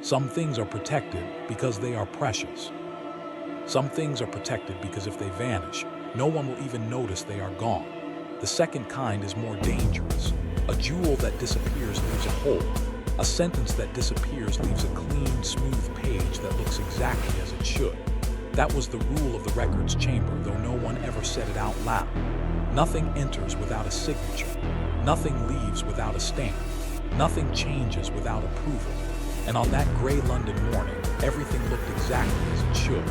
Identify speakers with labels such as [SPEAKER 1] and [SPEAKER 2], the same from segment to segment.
[SPEAKER 1] Some things are protected because they are precious. Some things are protected because if they vanish, no one will even notice they are gone. The second kind is more dangerous. A jewel that disappears leaves a hole. A sentence that disappears leaves a clean, smooth page that looks exactly as it should. That was the rule of the records chamber, though no one ever said it out loud. Nothing enters without a signature. Nothing leaves without a stamp. Nothing changes without approval. And on that gray London morning, everything looked exactly as it should.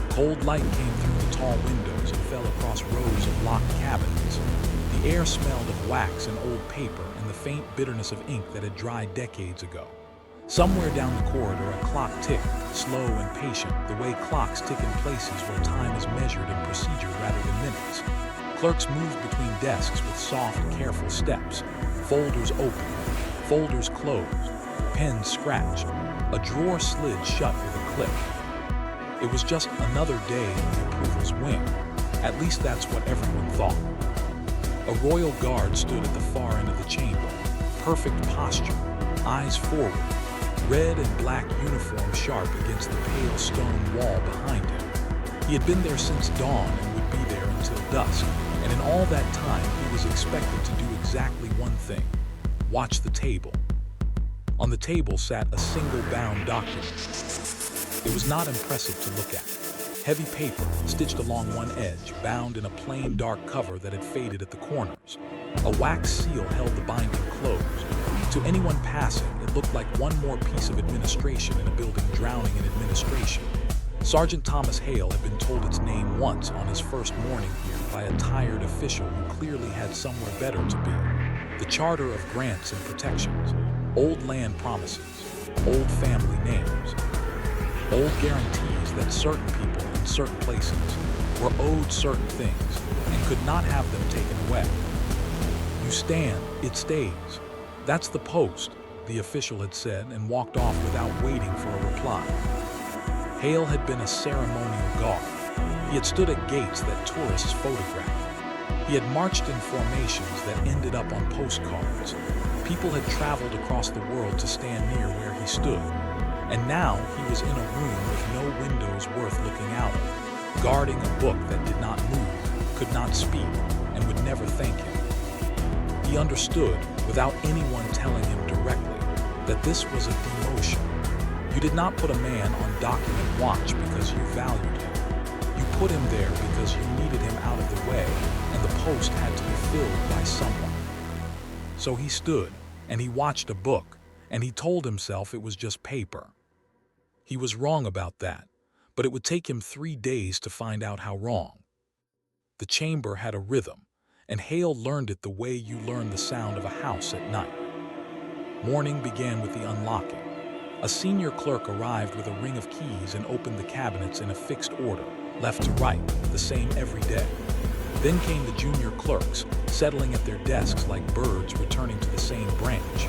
[SPEAKER 1] Cold light came through the tall windows and fell across rows of locked cabinets. The air smelled of wax and old paper and the faint bitterness of ink that had dried decades ago. Somewhere down the corridor, a clock ticked, slow and patient, the way clocks tick in places where time is measured in procedure rather than minutes. Clerks moved between desks with soft, careful steps. Folders opened, folders closed, pens scratched. A drawer slid shut with a click. It was just another day in the approval's wing. At least that's what everyone thought. A royal guard stood at the far end of the chamber. Perfect posture, eyes forward, red and black uniform sharp against the pale stone wall behind him. He had been there since dawn and would be there until dusk, and in all that time he was expected to do exactly one thing: watch the table. On the table sat a single bound document. It was not impressive to look at. Heavy paper, stitched along one edge, bound in a plain dark cover that had faded at the corners. A wax seal held the binding closed. To anyone passing, it looked like one more piece of administration in a building drowning in administration. Sergeant Thomas Hale had been told its name once on his first morning here by a tired official who clearly had somewhere better to be. The Charter of Grants and Protections, old land promises, old family names, old guarantees that certain people in certain places were owed certain things and could not have them taken away. You stand, it stays. That's the post, the official had said, and walked off without waiting for a reply. Hale had been a ceremonial guard. He had stood at gates that tourists photographed. He had marched in formations that ended up on postcards. People had traveled across the world to stand near where he stood. And now he was in a room with no windows worth looking out of, guarding a book that did not move, could not speak, and would never thank him. He understood, without anyone telling him directly, that this was a demotion. You did not put a man on document watch because you valued him. You put him there because you needed him out of the way, and the post had to be filled by someone. So he stood, and he watched a book, and he told himself it was just paper. He was wrong about that, but it would take him 3 days to find out how wrong. The chamber had a rhythm, and Hale learned it the way you learn the sound of a house at night. Morning began with the unlocking. A senior clerk arrived with a ring of keys and opened the cabinets in a fixed order, left to right, the same every day. Then came the junior clerks, settling at their desks like birds returning to the same branch.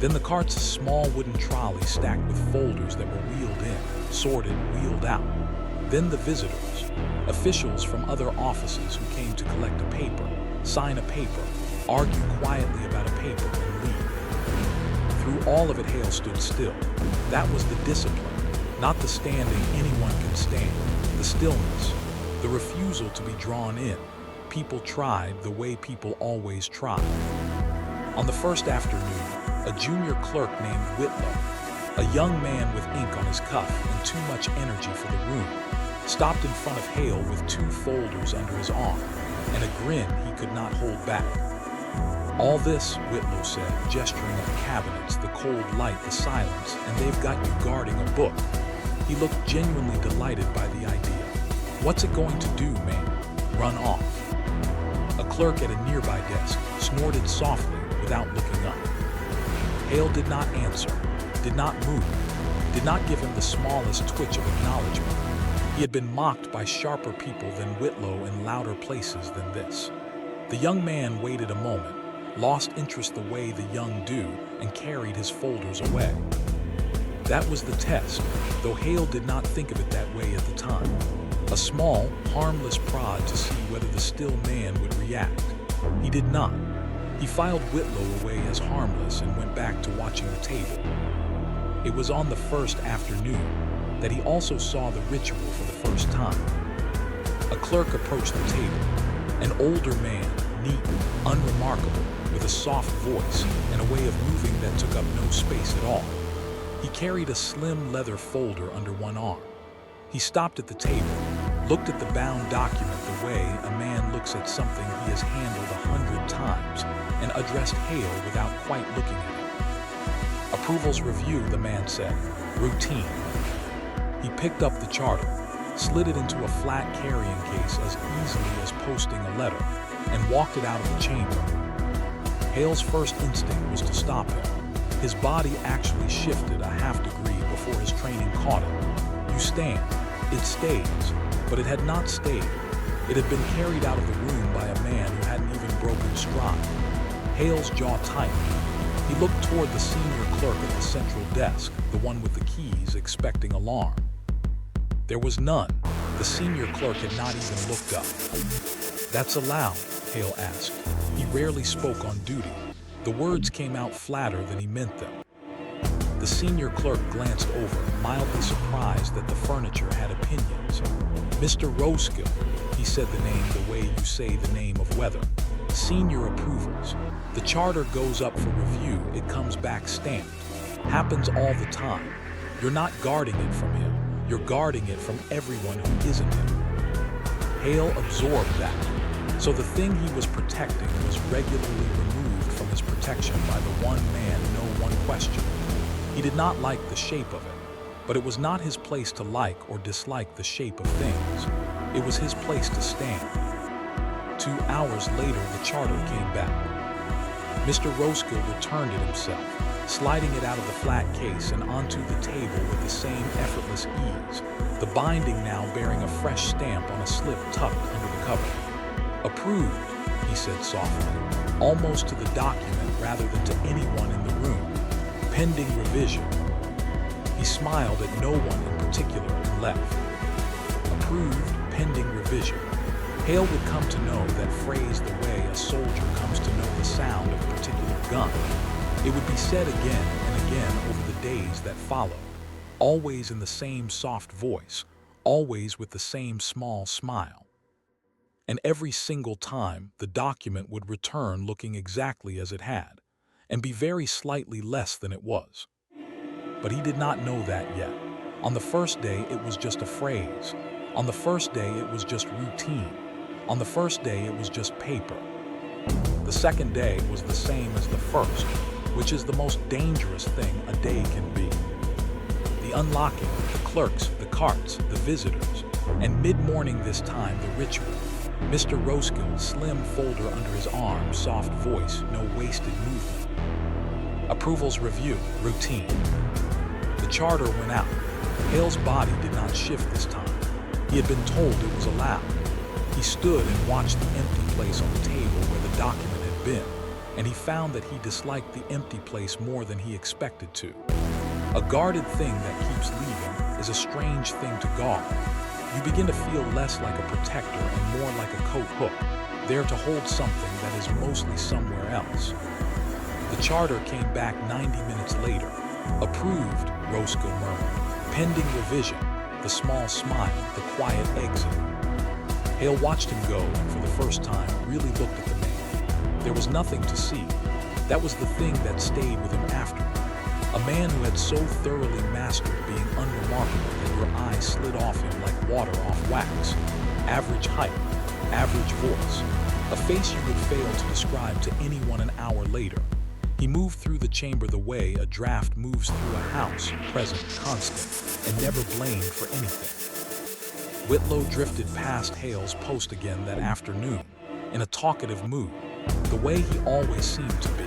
[SPEAKER 1] Then the cart's small wooden trolley stacked with folders that were wheeled in, sorted, wheeled out. Then the visitors, officials from other offices who came to collect a paper, sign a paper, argue quietly about a paper, and leave. Through all of it, Hale stood still. That was the discipline, not the standing anyone can stand, the stillness, the refusal to be drawn in. People tried the way people always tried. On the first afternoon, a junior clerk named Whitlow, a young man with ink on his cuff and too much energy for the room, stopped in front of Hale with 2 folders under his arm and a grin he could not hold back. All this, Whitlow said, gesturing at the cabinets, the cold light, the silence, and they've got you guarding a book. He looked genuinely delighted by the idea. What's it going to do, man? Run off. A clerk at a nearby desk snorted softly without looking up. Hale did not answer, did not move, did not give him the smallest twitch of acknowledgement. He had been mocked by sharper people than Whitlow in louder places than this. The young man waited a moment, lost interest the way the young do, and carried his folders away. That was the test, though Hale did not think of it that way at the time. A small, harmless prod to see whether the still man would react. He did not. He filed Whitlow away as harmless and went back to watching the table. It was on the first afternoon that he also saw the ritual for the first time. A clerk approached the table, an older man, neat, unremarkable, with a soft voice and a way of moving that took up no space at all. He carried a slim leather folder under one arm. He stopped at the table, looked at the bound document the way a man looks at something he has handled 100 times, and addressed Hale without quite looking at him. "Approval's review," the man said. "Routine." He picked up the charter, slid it into a flat carrying case as easily as posting a letter, and walked it out of the chamber. Hale's first instinct was to stop him. His body actually shifted a half degree before his training caught it. You stand. It stays. But it had not stayed. It had been carried out of the room by a man who hadn't even broken stride. Hale's jaw tightened. He looked toward the senior clerk at the central desk, the one with the keys, expecting alarm. There was none. The senior clerk had not even looked up. "That's allowed?" Hale asked. He rarely spoke on duty. The words came out flatter than he meant them. The senior clerk glanced over, mildly surprised that the furniture had opinions. "Mr. Roskill," he said the name the way you say the name of weather. "Senior approvals. The charter goes up for review, it comes back stamped. Happens all the time. You're not guarding it from him. You're guarding it from everyone who isn't him." Hale absorbed that. So the thing he was protecting was regularly removed from his protection by the one man no one questioned. He did not like the shape of it, but it was not his place to like or dislike the shape of things. It was his place to stand. 2 hours later, the charter came back. Mr. Roskill returned it himself, sliding it out of the flat case and onto the table with the same effortless ease, the binding now bearing a fresh stamp on a slip tucked under the cover. "Approved," he said softly, almost to the document rather than to anyone in the room. "Pending revision." He smiled at no one in particular and left. "Approved, pending revision." Hale would come to know that phrase the way a soldier comes to know the sound of a particular gun. It would be said again and again over the days that followed, always in the same soft voice, always with the same small smile. And every single time, the document would return looking exactly as it had, and be very slightly less than it was. But he did not know that yet. On the first day, it was just a phrase. On the first day, it was just routine. On the first day, it was just paper. The second day was the same as the first, which is the most dangerous thing a day can be. The unlocking, the clerks, the carts, the visitors, and mid-morning this time, the ritual. Mr. Roskill, slim folder under his arm, soft voice, no wasted movement. "Approval's review, routine." The charter went out. Hale's body did not shift this time. He had been told it was allowed. He stood and watched the empty place on the table where the document had been, and he found that he disliked the empty place more than he expected to. A guarded thing that keeps leaving is a strange thing to guard. You begin to feel less like a protector and more like a coat hook, there to hold something that is mostly somewhere else. The charter came back 90 minutes later. "Approved," Roskill murmured. "Pending revision." The small smile, the quiet exit. Hale watched him go and for the first time really looked at the man. There was nothing to see. That was the thing that stayed with him after. A man who had so thoroughly mastered being unremarkable that your eyes slid off him like water off wax. Average height, average voice. A face you would fail to describe to anyone an hour later. He moved through the chamber the way a draft moves through a house, present, constant, and never blamed for anything. Whitlow drifted past Hale's post again that afternoon, in a talkative mood, the way he always seemed to be.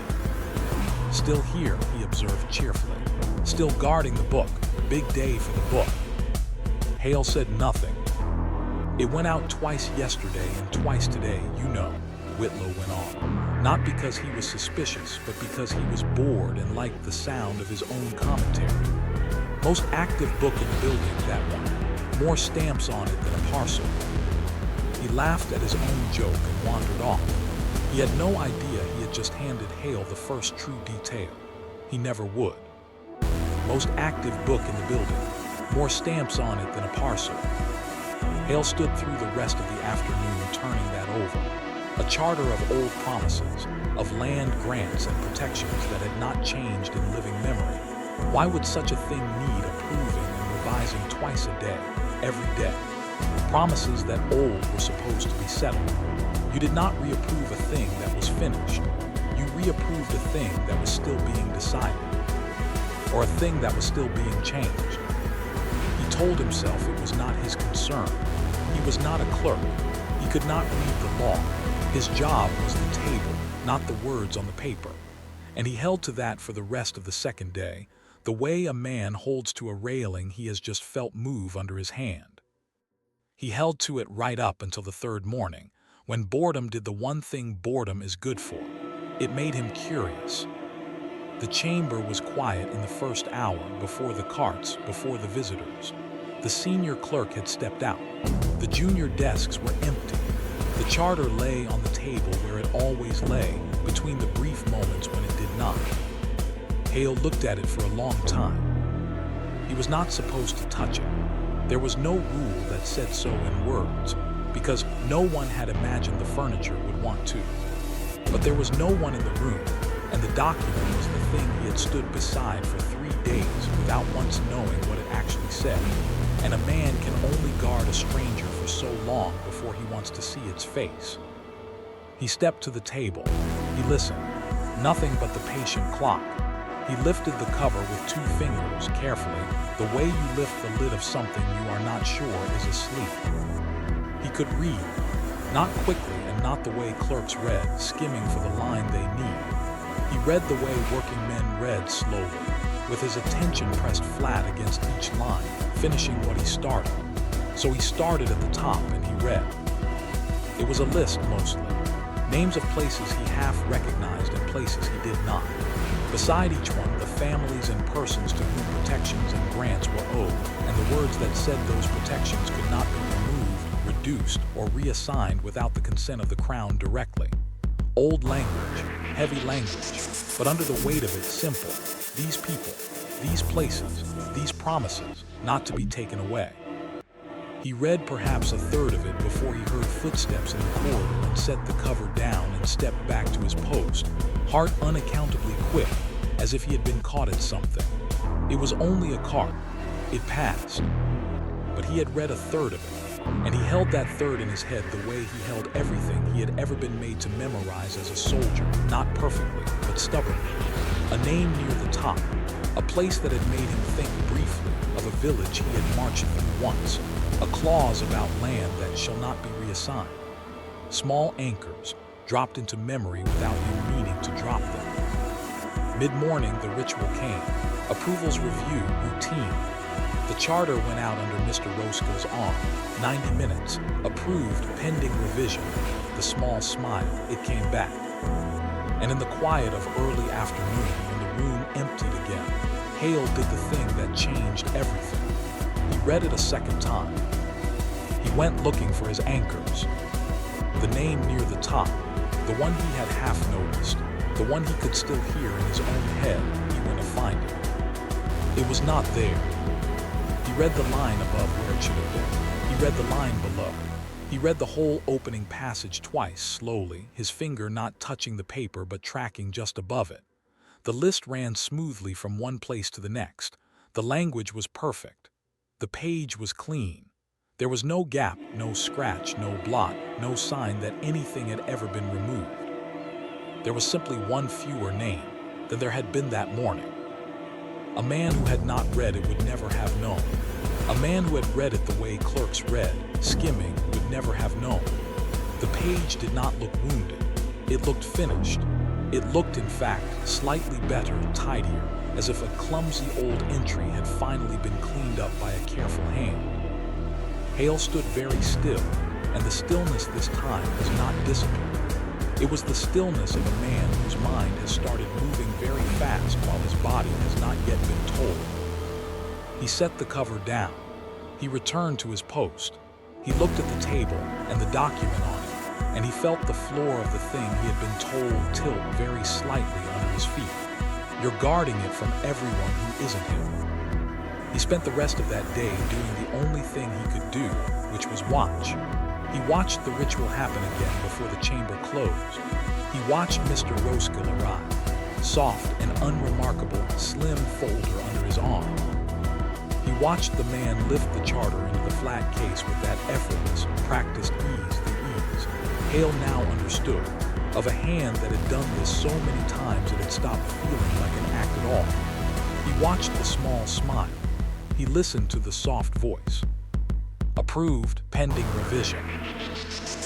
[SPEAKER 1] "Still here," he observed cheerfully. "Still guarding the book. Big day for the book." Hale said nothing. "It went out twice yesterday and twice today, you know," Whitlow went on. Not because he was suspicious, but because he was bored and liked the sound of his own commentary. "Most active book in the building, that one. More stamps on it than a parcel." He laughed at his own joke and wandered off. He had no idea he had just handed Hale the first true detail. He never would. most active book in the building, more stamps on it than a parcel. Hale stood through the rest of the afternoon turning that over. A charter of old promises, of land grants and protections that had not changed in living memory. Why would such a thing need approving and revising twice a day, every day? Promises that old were supposed to be settled. You did not reapprove a thing that was finished. You reapproved a thing that was still being decided, or a thing that was still being changed. He told himself it was not his concern. He was not a clerk. He could not read the law. His job was the table, not the words on the paper. And he held to that for the rest of the second day, the way a man holds to a railing he has just felt move under his hand. He held to it right up until the third morning, when boredom did the one thing boredom is good for. It made him curious. The chamber was quiet in the first hour, before the carts, before the visitors. The senior clerk had stepped out. The junior desks were empty. The charter lay on the table where it always lay, between the brief moments when it did not. Hale looked at it for a long time. He was not supposed to touch it. There was no rule that said so in words, because no one had imagined the furniture would want to. But there was no one in the room, and the document was the thing he had stood beside for 3 days without once knowing what it actually said. And a man can only guard a stranger for so long before he wants to see its face. He stepped to the table. He listened. Nothing but the patient clock. He lifted the cover with 2 fingers carefully, the way you lift the lid of something you are not sure is asleep. He could read, not quickly and not the way clerks read, skimming for the line they need. He read the way working men read slowly, with his attention pressed flat against each line, finishing what he started. So he started at the top and he read. It was a list mostly, names of places he half recognized and places he did not. Beside each one, the families and persons to whom protections and grants were owed, and the words that said those protections could not be removed, reduced, or reassigned without the consent of the Crown directly. Old language, heavy language, but under the weight of it simple. These people, these places, these promises, not to be taken away. He read perhaps a third of it before he heard footsteps in the corridor and set the cover down and stepped back to his post, heart unaccountably quick, as if he had been caught at something. It was only a cart. It passed. But he had read a third of it, and he held that third in his head the way he held everything he had ever been made to memorize as a soldier, not perfectly, but stubbornly. A name near the top, a place that had made him think briefly of a village he had marched through once, a clause about land that shall not be reassigned. Small anchors, dropped into memory without him meaning to drop them. Mid-morning, the ritual came. Approvals review, routine. The charter went out under Mr. Roscoe's arm. 90 minutes. Approved, pending revision. The small smile. It came back. And in the quiet of early afternoon, when the room emptied again, Hale did the thing that changed everything. He read it a second time. He went looking for his anchors. The name near the top, the one he had half noticed, the one he could still hear in his own head, he went to find it. It was not there. He read the line above where it should have been. He read the line below. He read the whole opening passage twice, slowly, his finger not touching the paper but tracking just above it. The list ran smoothly from one place to the next. The language was perfect. The page was clean. There was no gap, no scratch, no blot, no sign that anything had ever been removed. There was simply one fewer name than there had been that morning. A man who had not read it would never have known. A man who had read it the way clerks read, skimming, would never have known. The page did not look wounded. It looked finished. It looked, in fact, slightly better, tidier, as if a clumsy old entry had finally been cleaned up by a careful hand. Hale stood very still, and the stillness this time was not discipline. It was the stillness of a man whose mind has started moving very fast while his body has not yet been told. He set the cover down. He returned to his post. He looked at the table and the document on it, and he felt the floor of the thing he had been told tilt very slightly under his feet. You're guarding it from everyone who isn't him. He spent the rest of that day doing the only thing he could do, which was watch. He watched the ritual happen again before the chamber closed. He watched Mr. Roskill arrive, soft and unremarkable, slim folder under his arm. He watched the man lift the charter into the flat case with that effortless, practiced ease. Hale now understood, of a hand that had done this so many times it had stopped feeling like an act at all. He watched the small smile. He listened to the soft voice. Approved, pending revision.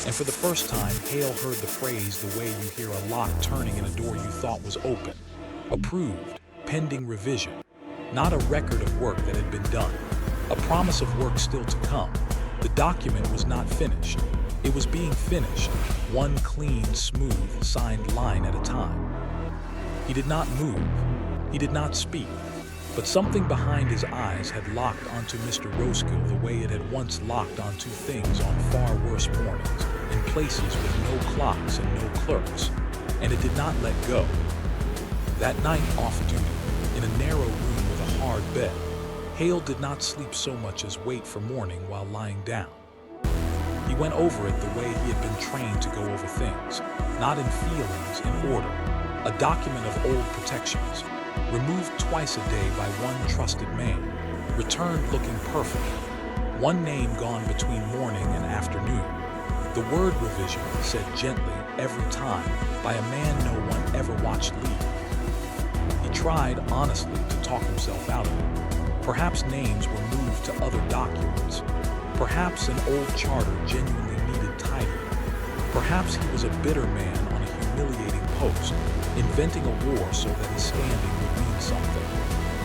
[SPEAKER 1] And for the first time, Hale heard the phrase the way you hear a lock turning in a door you thought was open. Approved, pending revision. Not a record of work that had been done. A promise of work still to come. The document was not finished. It was being finished, one clean, smooth, signed line at a time. He did not move. He did not speak. But something behind his eyes had locked onto Mr. Roskill the way it had once locked onto things on far worse mornings, in places with no clocks and no clerks, and it did not let go. That night off duty, in a narrow room with a hard bed, Hale did not sleep so much as wait for morning while lying down. He went over it the way he had been trained to go over things, not in feelings, in order, a document of old protections, removed twice a day by one trusted man, returned looking perfect, one name gone between morning and afternoon. The word revision said gently every time by a man no one ever watched leave. He tried honestly to talk himself out of it. Perhaps names were moved to other documents. Perhaps an old charter genuinely needed tidying. Perhaps he was a bitter man on a humiliating post, inventing a war so that his standing would mean something.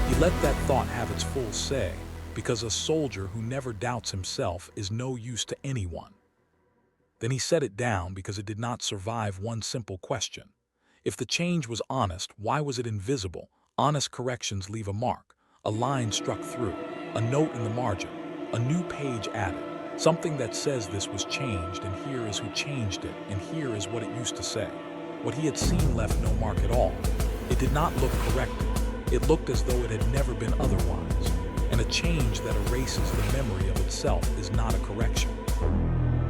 [SPEAKER 1] He let that thought have its full say, because a soldier who never doubts himself is no use to anyone. Then he set it down because it did not survive one simple question. If the change was honest, why was it invisible? Honest corrections leave a mark, a line struck through, a note in the margin, a new page added, something that says this was changed, and here is who changed it, and here is what it used to say. What he had seen left no mark at all. It did not look corrected. It looked as though it had never been otherwise. And a change that erases the memory of itself is not a correction.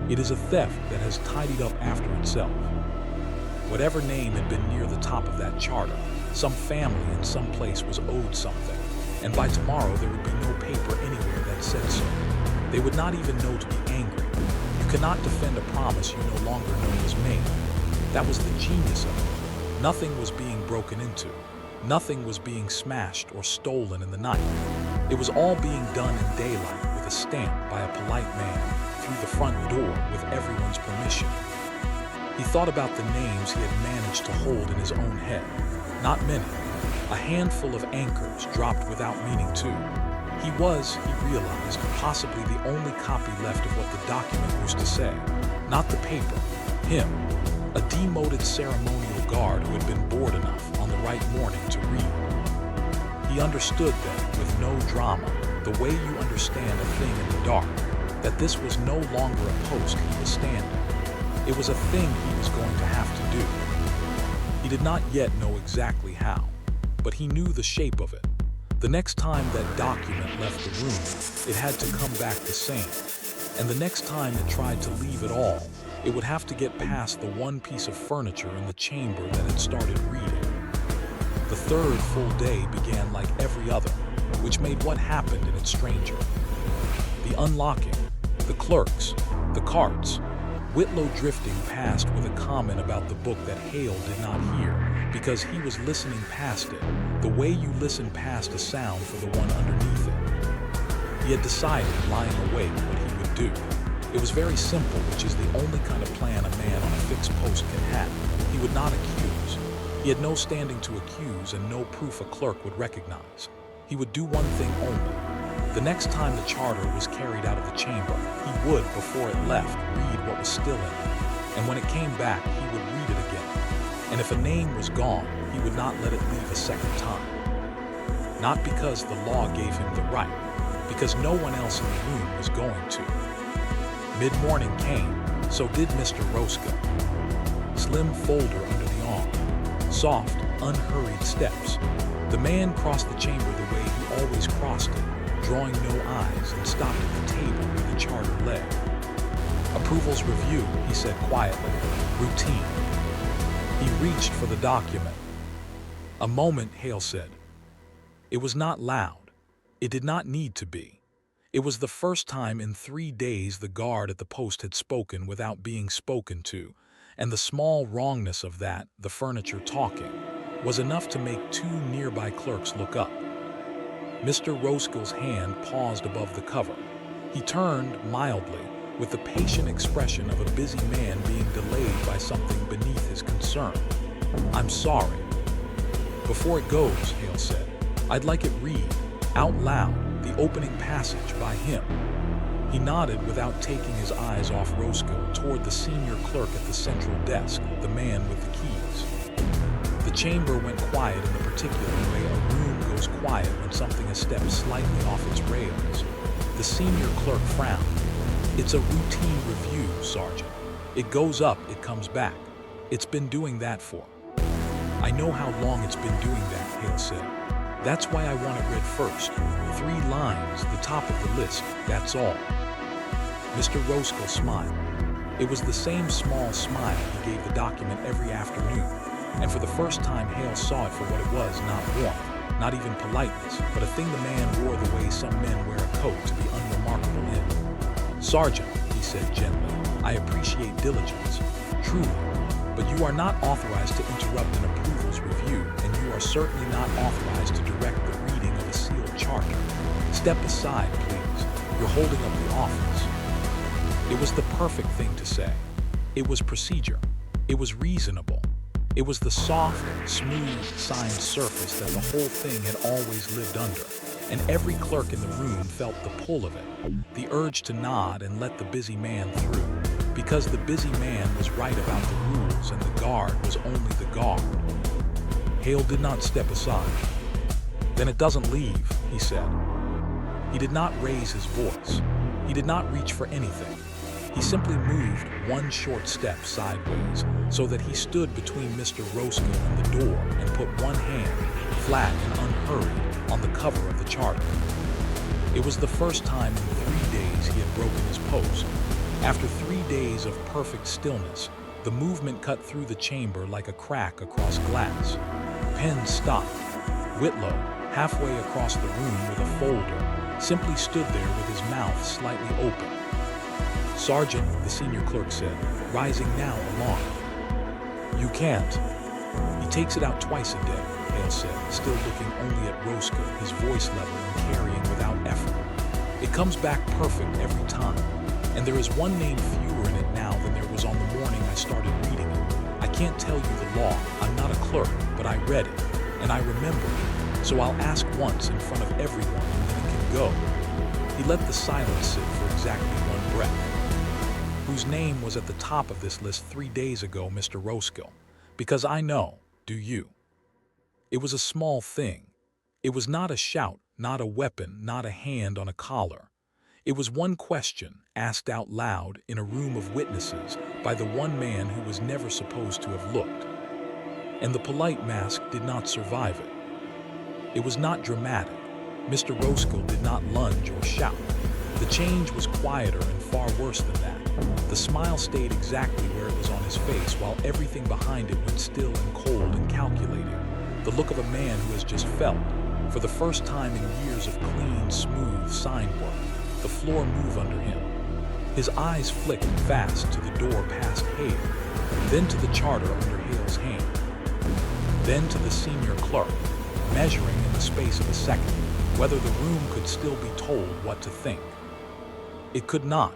[SPEAKER 1] It is a theft that has tidied up after itself. Whatever name had been near the top of that charter, some family in some place was owed something, and by tomorrow there would be no paper anywhere that said so. They would not even know to be angry. You cannot defend a promise you no longer know was made. That was the genius of it. Nothing was being broken into. Nothing was being smashed or stolen in the night. It was all being done in daylight with a stamp by a polite man through the front door with everyone's permission. He thought about the names he had managed to hold in his own head. Not many. A handful of anchors dropped without meaning to. He was, he realized, possibly the only copy left of what the document used to say. Not the paper. Him. A demoted ceremonial guard who had been bored enough on the right morning to read. He understood then, with no drama, the way you understand a thing in the dark, that this was no longer a post he was standing. It was a thing he was going to have to do. He did not yet know exactly how, but he knew the shape of it. The next time that document left the room, it had to come back the same. And the next time it tried to leave at all, it would have to get past the one piece of furniture in the chamber that had started reading. The third full day began like every other, which made what happened in it stranger. The unlocking, the clerks, the carts, Whitlow drifting past with a comment about the book that Hale did not hear because he was listening past it, the way you listen past a sound for the one underneath it. He had decided, lying awake, what he would do. It was very simple, which is the only kind of plan a man on a fixed post can have. He would not accuse. He had no standing to accuse and no proof a clerk would recognize. He would do one thing only. The next time the charter was carried out of the chamber, he would, before it left, read what was still in it. And when it came back, he would read it again. And if a name was gone, he would not let it leave a second time. Not because the law gave him the right, because no one else in the room was going to. Mid-morning came, so did Mr. Roskill. Slim folder under the arm, Soft, unhurried steps. The man crossed the chamber the way he always crossed it, drawing no eyes, and stopped at the table where the charter lay. Approval's review, he said quietly. Routine. He reached for the document. A moment, Hale said. It was not loud. It did not need to be. It was the first time in 3 days the guard at the post had spoken without being spoken to, and the small wrongness of that, the furniture talking, was enough to make 2 nearby clerks look up. Mr. Roskell's hand paused above the cover. He turned mildly, with the patient expression of a busy man being delayed by something beneath his concern. I'm sorry. Before it goes, Hale said, I'd like it read, out loud, the opening passage by him. He nodded without taking his eyes off Roskell toward the senior clerk at the central desk, the man with the keys. The chamber went quiet in the particular way a room goes quiet when something has stepped slightly off its rails. The senior clerk frowned. It's a routine review, Sergeant. It goes up, it comes back. It's been doing that for. I know how long it's been doing that, Hale said. That's why I want it read first. 3 lines, the top of the list, that's all. Mr. Roskell smiled. It was the same small smile he gave the document every afternoon, and for the first time Hale saw it for what it was, not warmth, not even politeness, but a thing the man wore the way some men wear a coat to be unremarkable in. Sergeant, he said gently, I appreciate diligence, truly, but you are not authorized to interrupt an approval's review, and you are certainly not authorized to direct the reading of a sealed charter. Step aside, please. You're holding up the office. It was the perfect thing to say. It was procedure. It was reasonable. It was the soft, smooth, signed surface that the whole thing had always lived under, and every clerk in the room felt the pull of it, the urge to nod and let the busy man through, because the busy man was right about the rules and the guard was only the guard. Hale did not step aside. Then it doesn't leave, he said. He did not raise his voice. He did not reach for anything. He simply moved 1 short step sideways so that he stood between Mr. Roskell and the door and put one hand, flat and unhurried, on the cover of the charter. It was the first time in 3 days he had broken his post. After 3 days of perfect stillness, the movement cut through the chamber like a crack across glass. Pen stopped. Whitlow, halfway across the room with a folder, simply stood there with his mouth slightly open. Sergeant, the senior clerk said, rising now alarmed. You can't. He takes it out twice a day, Hale said, still looking only at Roskell, his voice level and carrying without effort. It comes back perfect every time, and there is 1 name fewer in it now than there was on the morning I started reading it. I can't tell you the law, I'm not a clerk, but I read it, and I remember it, so I'll ask once in front of everyone and then it can go. He let the silence sit for exactly 1 breath. Whose name was at the top of this list 3 days ago, Mr. Roskell? Because I know, do you? It was a small thing. It was not a shout, not a weapon, not a hand on a collar. It was 1 question, asked out loud in a room of witnesses by the 1 man who was never supposed to have looked. And the polite mask did not survive it. It was not dramatic. Mr. Roskell did not lunge or shout. The change was quieter and far worse than that. The smile stayed exactly where it was on his face, while everything behind it went still and cold and calculating. The look of a man who has just felt, for the first time in years of clean, smooth sign work, the floor move under him. His eyes flicked fast to the door past Hale, then to the charter under Hale's hand, then to the senior clerk, measuring in the space of a second whether the room could still be told what to think. It could not.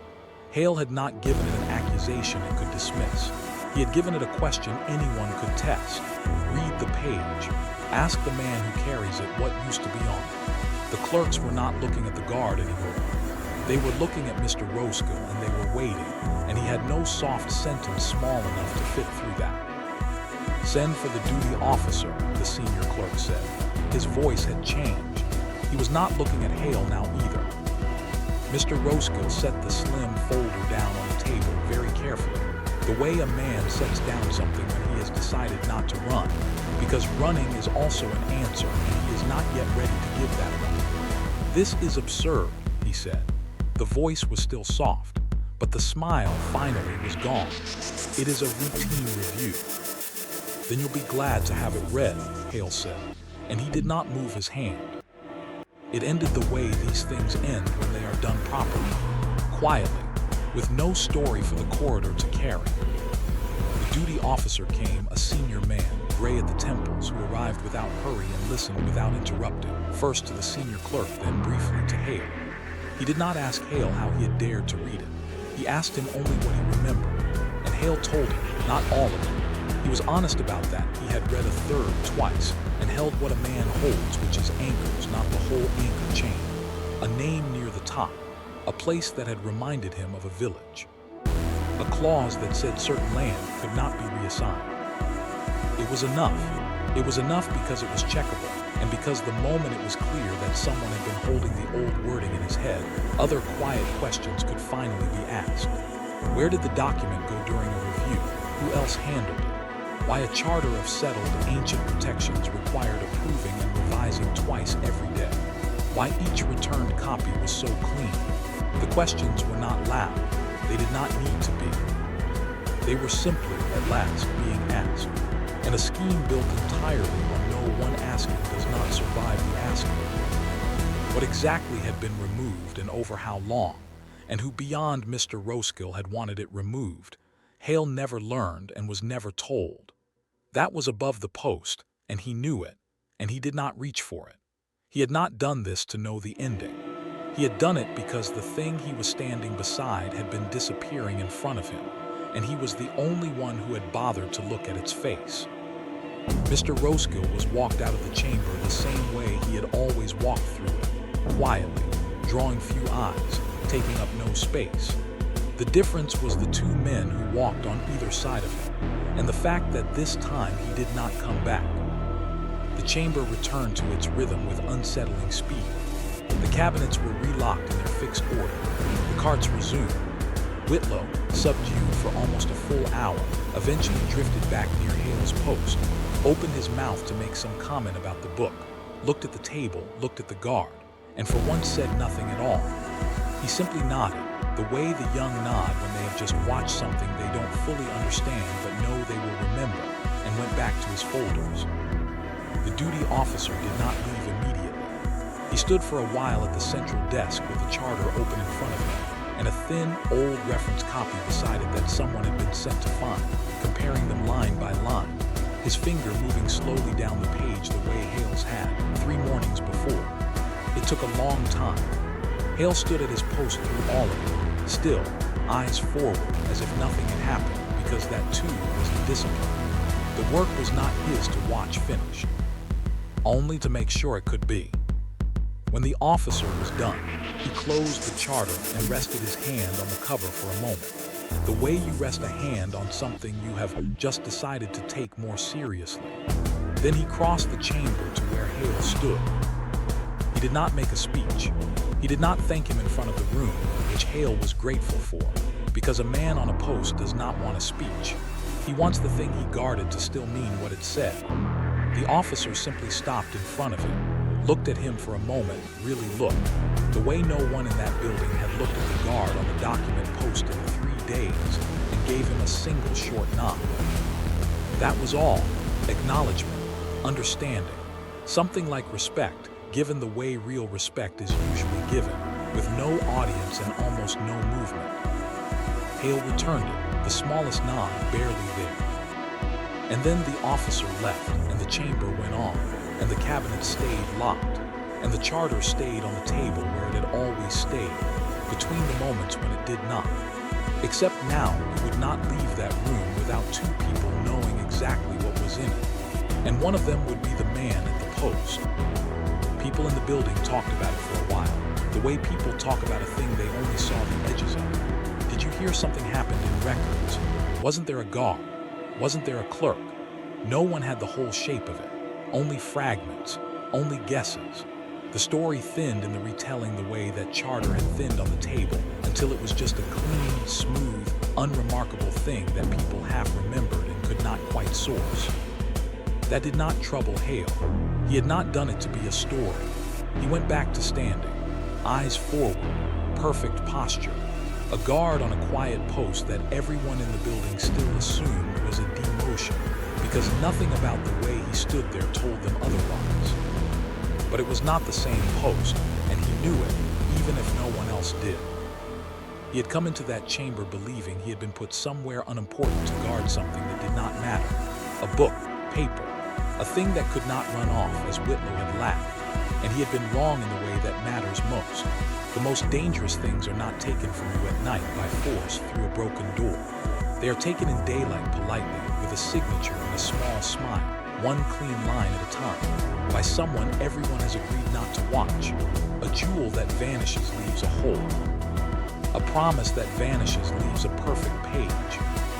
[SPEAKER 1] Hale had not given it an accusation it could dismiss. He had given it a question anyone could test. Read the page. Ask the man who carries it what used to be on it. The clerks were not looking at the guard anymore. They were looking at Mr. Roskell, and they were waiting, and he had no soft sentence small enough to fit through that. Send for the duty officer, the senior clerk said. His voice had changed. He was not looking at Hale now either. Mr. Roskell set the slim folder down on the table very carefully, the way a man sets down something when he has decided not to run, because running is also an answer, and he is not yet ready to give that up. "This is absurd," he said. The voice was still soft, but the smile finally was gone. "It is a routine review." "Then you'll be glad to have it read," Hale said, and he did not move his hand. It ended the way these things end when they are done properly, quietly, with no story for the corridor to carry. The duty officer came, a senior man, gray at the temples, who arrived without hurry and listened without interrupting, first to the senior clerk, then briefly to Hale. He did not ask Hale how he had dared to read it. He asked him only what he remembered, and Hale told him, not all of it. He was honest about that. He had read a third twice, and held what a man holds, which is anchors, not the whole anchor chain. A name near the top, a place that had reminded him of a village. A clause that said certain land could not be reassigned. It was enough. It was enough because it was checkable, and because the moment it was clear that someone had been holding the old wording in his head, other quiet questions could finally be asked. Where did the document go during a review? Who else handled it? Why a charter of settled ancient protections required approving and revising twice every day? Why each returned copy was so clean? The questions were not loud. They did not need to be. They were simply, at last, being asked. And a scheme built entirely on no one asking does not survive the asking. What exactly had been removed and over how long, and who beyond Mr. Roskill had wanted it removed, Hale never learned and was never told. That was above the post, and he knew it, and he did not reach for it. He had not done this to know the ending. He had done it because the thing he was standing beside had been disappearing in front of him, and he was the only one who had bothered to look at its face. Mr. Roskill was walked out of the chamber the same way he had always walked through it, quietly, drawing few eyes, taking up no space. The difference was the two men who walked on either side of him, and the fact that this time he did not come back. The chamber returned to its rhythm with unsettling speed. The cabinets were relocked in their fixed order. The carts resumed. Whitlow, subdued for almost a full hour, eventually drifted back near Hale's post, opened his mouth to make some comment about the book, looked at the table, looked at the guard, and for once said nothing at all. He simply nodded, the way the young nod when they have just watched something they don't fully understand but know they will remember, and went back to his folders. The duty officer did not leave immediately. He stood for a while at the central desk with the charter open in front of him, and a thin, old reference copy beside it that someone had been sent to find, comparing them line by line, his finger moving slowly down the page the way Hale's had 3 mornings before. It took a long time. Hale stood at his post through all of it, still, eyes forward, as if nothing had happened, because that too was the discipline. The work was not his to watch finish, only to make sure it could be. When the officer was done, he closed the charter and rested his hand on the cover for a moment, the way you rest a hand on something you have just decided to take more seriously. Then he crossed the chamber to where Hale stood. He did not make a speech. He did not thank him in front of the room, which Hale was grateful for, because a man on a post does not want a speech. He wants the thing he guarded to still mean what it said. The officer simply stopped in front of him, looked at him for a moment, really looked, the way no one in that building had looked at the guard on the document post in 3 days, and gave him a single short nod. That was all. Acknowledgement, understanding, something like respect, given the way real respect is usually given, with no audience and almost no movement. Hale returned it, the smallest nod barely there. And then the officer left, and the chamber went on, and the cabinet stayed locked, and the charter stayed on the table where it had always stayed, between the moments when it did not. Except now it would not leave that room without 2 people knowing exactly what was in it, and one of them would be the man at the post. People in the building talked about it for a while, the way people talk about a thing they only saw the edges of. Did you hear something happened in records? Wasn't there a guard? Wasn't there a clerk? No one had the whole shape of it. Only fragments, only guesses. The story thinned in the retelling the way that charter had thinned on the table until it was just a clean, smooth, unremarkable thing that people half remembered and could not quite source. That did not trouble Hale. He had not done it to be a story. He went back to standing, eyes forward, perfect posture, a guard on a quiet post that everyone in the building still assumed was a demotion, because nothing about the way he stood there told them otherwise. But it was not the same post, and he knew it, even if no one else did. He had come into that chamber believing he had been put somewhere unimportant to guard something that did not matter. A book, paper, a thing that could not run off, as Whitlow had laughed. And he had been wrong in the way that matters most. The most dangerous things are not taken from you at night by force through a broken door. They are taken in daylight politely, with a signature and a small smile, one clean line at a time, by someone everyone has agreed not to watch. A jewel that vanishes leaves a hole. A promise that vanishes leaves a perfect page.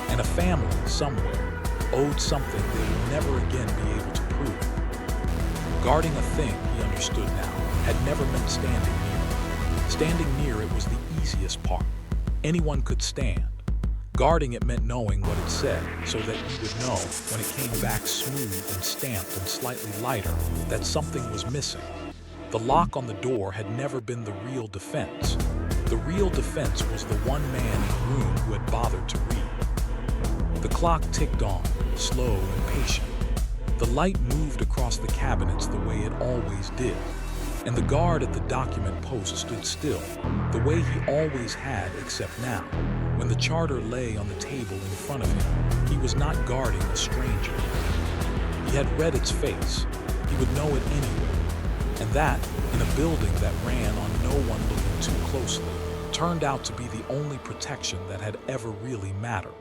[SPEAKER 1] And a family, somewhere, owed something they would never again be able to prove. Guarding a thing, he understood now, had never meant standing near. Standing near it was the easiest part. Anyone could stand. Guarding it meant knowing what it said, so that you would know, when it came back smooth and stamped and slightly lighter, that something was missing. The lock on the door had never been the real defense. The real defense was the one man in the room who had bothered to read. The clock ticked on, slow and patient. The light moved across the cabinets the way it always did, and the guard at the document post stood still, the way he always had, except now, when the charter lay on the table in front of him, he was not guarding a stranger. He had read its face. He would know it anywhere. And that, in a building that ran on no one looking too closely, turned out to be the only protection that had ever really mattered.